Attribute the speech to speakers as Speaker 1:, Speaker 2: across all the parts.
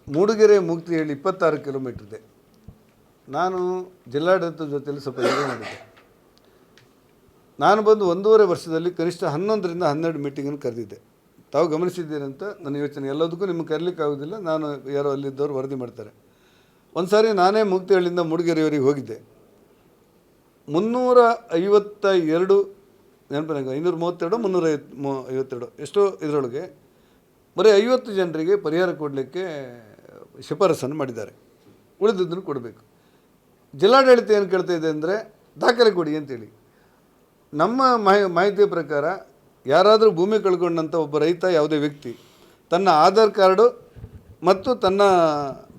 Speaker 1: Mudigere Muktihalli 26 kilometre ಇದೆ. ನಾನು ಜಿಲ್ಲಾಡಳಿತದ ಜೊತೆಯಲ್ಲಿ ಸ್ವಲ್ಪ ಜಗಳ ಮಾಡಿದ್ದೆ. ನಾನು ಬಂದು 1.5 ವರ್ಷದಲ್ಲಿ ಕನಿಷ್ಠ 11ರಿಂದ 12 ಮೀಟಿಂಗನ್ನು ಕರೆದಿದ್ದೆ. ತಾವು ಗಮನಿಸಿದ್ದೀರಿ ಅಂತ ನನ್ನ ಯೋಚನೆ. ಎಲ್ಲದಕ್ಕೂ ನಿಮಗೆ ಕರೀಲಿಕ್ಕೆ ಆಗೋದಿಲ್ಲ, ನಾನು ಯಾರೋ ಅಲ್ಲಿದ್ದವರು ವರದಿ ಮಾಡ್ತಾರೆ. ಒಂದು ಸಾರಿ ನಾನೇ ಮುಕ್ತಿಹಳ್ಳಿಯಿಂದ ಮೂಡಿಗೆರೆಯವರೆಗೆ ಹೋಗಿದ್ದೆ. 352 ನೆನಪಿನಾಗ 532 352 ಎಷ್ಟೋ ಇದರೊಳಗೆ ಬರೀ 50 ಜನರಿಗೆ ಪರಿಹಾರ ಕೊಡಲಿಕ್ಕೆ ಶಿಫಾರಸನ್ನು ಮಾಡಿದ್ದಾರೆ. ಉಳಿದದ್ದನ್ನು ಕೊಡಬೇಕು. ಜಿಲ್ಲಾಡಳಿತ ಏನು ಕೇಳ್ತಾ ಇದೆ ಅಂದರೆ ದಾಖಲೆ ಕೊಡಿ ಅಂತೇಳಿ. ನಮ್ಮ ಮಾಹಿತಿಯ ಪ್ರಕಾರ ಯಾರಾದರೂ ಭೂಮಿ ಕಳ್ಕೊಂಡಂಥ ಒಬ್ಬ ರೈತ ಯಾವುದೇ ವ್ಯಕ್ತಿ ತನ್ನ ಆಧಾರ್ ಕಾರ್ಡು ಮತ್ತು ತನ್ನ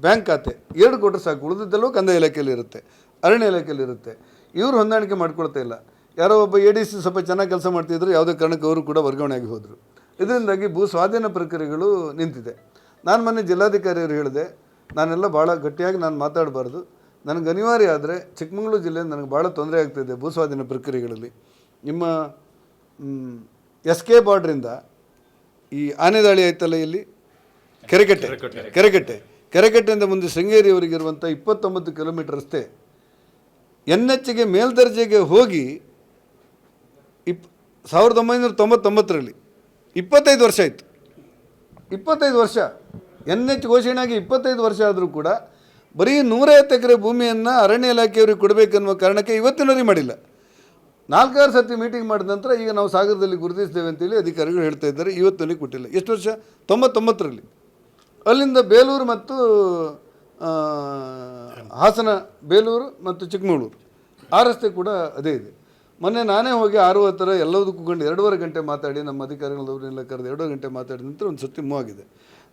Speaker 1: ಬ್ಯಾಂಕ್ ಖಾತೆ 2 ಕೊಟ್ಟರೆ ಸಾಕು. ಉಳಿದಿದ್ದೆಲ್ಲವೂ ಕಂದಾಯ ಇಲಾಖೆಯಲ್ಲಿ ಇರುತ್ತೆ, ಅರಣ್ಯ ಇಲಾಖೆಯಲ್ಲಿ ಇರುತ್ತೆ. ಇವರು ಹೊಂದಾಣಿಕೆ ಮಾಡ್ಕೊಳ್ತಾ ಇಲ್ಲ. ಯಾರೋ ಒಬ್ಬ ADC ಸ್ವಲ್ಪ ಚೆನ್ನಾಗಿ ಕೆಲಸ ಮಾಡ್ತಿದ್ರು, ಯಾವುದೇ ಕಾರಣಕ್ಕೆ ಅವರು ಕೂಡ ವರ್ಗಾವಣೆ ಆಗಿ ಹೋದರು. ಇದರಿಂದಾಗಿ ಭೂ ಸ್ವಾಧೀನ ಪ್ರಕ್ರಿಯೆಗಳು ನಿಂತಿದೆ. ನಾನು ಮೊನ್ನೆ ಜಿಲ್ಲಾಧಿಕಾರಿಯವರು ಹೇಳಿದೆ, ನಾನೆಲ್ಲ ಭಾಳ ಗಟ್ಟಿಯಾಗಿ ನಾನು ಮಾತಾಡಬಾರ್ದು, ನನಗೆ ಅನಿವಾರ್ಯ ಆದರೆ ಚಿಕ್ಕಮಗಳೂರು ಜಿಲ್ಲೆಯಲ್ಲಿ ನನಗೆ ಭಾಳ ತೊಂದರೆ ಆಗ್ತಾಯಿದೆ ಭೂ ಸ್ವಾಧೀನ ಪ್ರಕ್ರಿಯೆಗಳಲ್ಲಿ. ನಿಮ್ಮ SK ಬಾರ್ಡ್ರಿಂದ ಈ ಆನೆದಾಳಿ ಆಯ್ತಲ್ಲ, ಇಲ್ಲಿ ಕೆರೆಕಟ್ಟೆಯಿಂದ ಮುಂದೆ ಶೃಂಗೇರಿಯವರಿಗಿರುವಂಥ 29 ಕಿಲೋಮೀಟರ್ ರಸ್ತೆ NHಗೆ ಮೇಲ್ದರ್ಜೆಗೆ ಹೋಗಿ 1999ರಲ್ಲಿ 25 ವರ್ಷ ಆಯಿತು. 25 ವರ್ಷ NH ಘೋಷಣೆಯಾಗಿ 25 ವರ್ಷ ಆದರೂ ಕೂಡ ಬರೀ 150 ಎಕರೆ ಭೂಮಿಯನ್ನು ಅರಣ್ಯ ಇಲಾಖೆಯವರಿಗೆ ಕೊಡಬೇಕೆನ್ನುವ ಕಾರಣಕ್ಕೆ ಇವತ್ತಿನವರೆಗೆ ಮಾಡಿಲ್ಲ. 4-6 ಸರ್ತಿ ಮೀಟಿಂಗ್ ಮಾಡಿದ ನಂತರ ಈಗ ನಾವು ಸಾಗರದಲ್ಲಿ ಗುರುತಿಸ್ತೇವೆ ಅಂತೇಳಿ ಅಧಿಕಾರಿಗಳು ಹೇಳ್ತಾ ಇದ್ದಾರೆ. ಇವತ್ತಿನವರೆಗೆ ಕೊಟ್ಟಿಲ್ಲ. ಎಷ್ಟು ವರ್ಷ? 99ರಲ್ಲಿ. ಅಲ್ಲಿಂದ ಬೇಲೂರು ಮತ್ತು ಹಾಸನ, ಬೇಲೂರು ಮತ್ತು ಚಿಕ್ಕಮಗಳೂರು ಆ ರಸ್ತೆ ಕೂಡ ಅದೇ ಇದೆ. ಮೊನ್ನೆ ನಾನೇ ಹೋಗಿ 60 ಎಲ್ಲದಕ್ಕೂ ಕೊಂಡು 2.5 ಗಂಟೆ ಮಾತಾಡಿ, ನಮ್ಮ ಅಧಿಕಾರಿಗಳವ್ರನ್ನೆಲ್ಲ ಕರೆದು 2.5 ಗಂಟೆ ಮಾತಾಡಿದ ನಂತರ ಒಂದು ಸರ್ತಿ ಮೂವ್ ಆಗಿದೆ.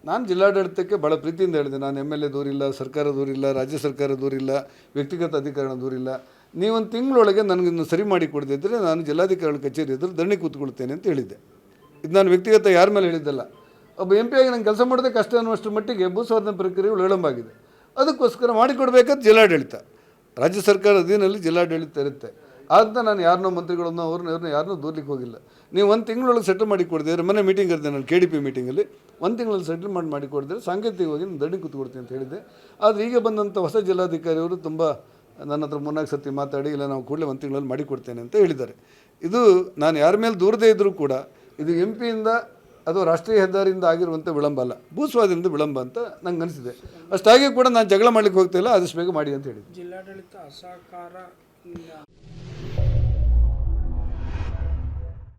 Speaker 1: ನಾನು ಜಿಲ್ಲಾಡಳಿತಕ್ಕೆ ಭಾಳ ಪ್ರೀತಿಯಿಂದ ಹೇಳಿದೆ, ನಾನು MLA ದೂರಿಲ್ಲ, ಸರ್ಕಾರ ದೂರಿಲ್ಲ, ರಾಜ್ಯ ಸರ್ಕಾರ ದೂರಿಲ್ಲ, ವ್ಯಕ್ತಿಗತ ಅಧಿಕಾರಣ ದೂರಿಲ್ಲ. ನೀವೊಂದು ತಿಂಗಳೊಳಗೆ ನನಗಿನ್ನು ಸರಿ ಮಾಡಿ ಕೊಡದಿದ್ದರೆ ನಾನು ಜಿಲ್ಲಾಧಿಕಾರಿಗಳ ಕಚೇರಿ ಎದುರು ಧರಣಿ ಕೂತ್ಕೊಳ್ತೇನೆ ಅಂತ ಹೇಳಿದ್ದೆ. ಇದು ನಾನು ವ್ಯಕ್ತಿಗತ ಯಾರ ಮೇಲೆ ಹೇಳಿದ್ದಲ್ಲ. ಒಬ್ಬ MP ಆಗಿ ನಂಗೆ ಕೆಲಸ ಮಾಡೋದೇ ಕಷ್ಟ ಅನ್ನುವಷ್ಟರ ಮಟ್ಟಿಗೆ ಭೂ ಸ್ವಾಧೀನ ಪ್ರಕ್ರಿಯೆಗಳು ವಿಳಂಬಾಗಿದೆ. ಅದಕ್ಕೋಸ್ಕರ ಮಾಡಿಕೊಡ್ಬೇಕಾದ ಜಿಲ್ಲಾಡಳಿತ, ರಾಜ್ಯ ಸರ್ಕಾರ ಅಧೀನಲ್ಲಿ ಜಿಲ್ಲಾಡಳಿತ ಇರುತ್ತೆ. ಆದ್ದರಿಂದ ನಾನು ಯಾರನ್ನೋ ಮಂತ್ರಿಗಳನ್ನು ಇವ್ರನ್ನ ಯಾರನ್ನೂ ದೂರ್ಲಿಕ್ಕೆ ಹೋಗಿಲ್ಲ. ನೀವು 1 ತಿಂಗಳೊಳಗೆ ಸೆಟ್ಲ್ ಮಾಡಿ ಕೊಡ್ದಿದ್ರೆ, ಮೊನ್ನೆ ಮೀಟಿಂಗ್ ಕರೆದೆ ನಾನು KDP ಮೀಟಿಂಗಲ್ಲಿ, 1 ತಿಂಗಳಲ್ಲಿ ಸೆಟ್ಲ್ ಮಾಡಿ ಕೊಡಿದ್ರೆ ಸಾಂಕೇತಿಕವಾಗಿ ನಾನು ಧರಣಿ ಕೂತ್ಕೊಡ್ತೀನಿ ಅಂತ ಹೇಳಿದ್ದೆ. ಆದರೆ ಈಗ ಬಂದಂಥ ಹೊಸ ಜಿಲ್ಲಾಧಿಕಾರಿಯವರು ತುಂಬ ನನ್ನ ಹತ್ರ 3-4 ಸರ್ತಿ ಮಾತಾಡಿ, ಇಲ್ಲ ನಾವು ಕೂಡಲೇ 1 ತಿಂಗಳಲ್ಲಿ ಮಾಡಿಕೊಡ್ತೇನೆ ಅಂತ ಹೇಳಿದ್ದಾರೆ. ಇದು ನಾನು ಯಾರ ಮೇಲೆ ದೂರದೇ ಇದ್ದರೂ ಕೂಡ ಇದು MP ಅಥವಾ ರಾಷ್ಟ್ರೀಯ ಹೆದ್ದಾರಿಯಿಂದ ಆಗಿರುವಂಥ ವಿಳಂಬ ಅಲ್ಲ, ಭೂ ಸ್ವಾಧೀನದ ವಿಳಂಬ ಅಂತ ನಂಗೆ ಅನಿಸಿದೆ. ಅಷ್ಟಾಗಿ ಕೂಡ ನಾನು ಜಗಳ ಮಾಡಲಿಕ್ಕೆ ಹೋಗ್ತಾಯಿಲ್ಲ, ಆದಷ್ಟು ಬೇಗ ಮಾಡಿ ಅಂತ ಹೇಳಿದ್ದೆ.
Speaker 2: ಜಿಲ್ಲಾಡಳಿತ ಅಸಹಕಾರ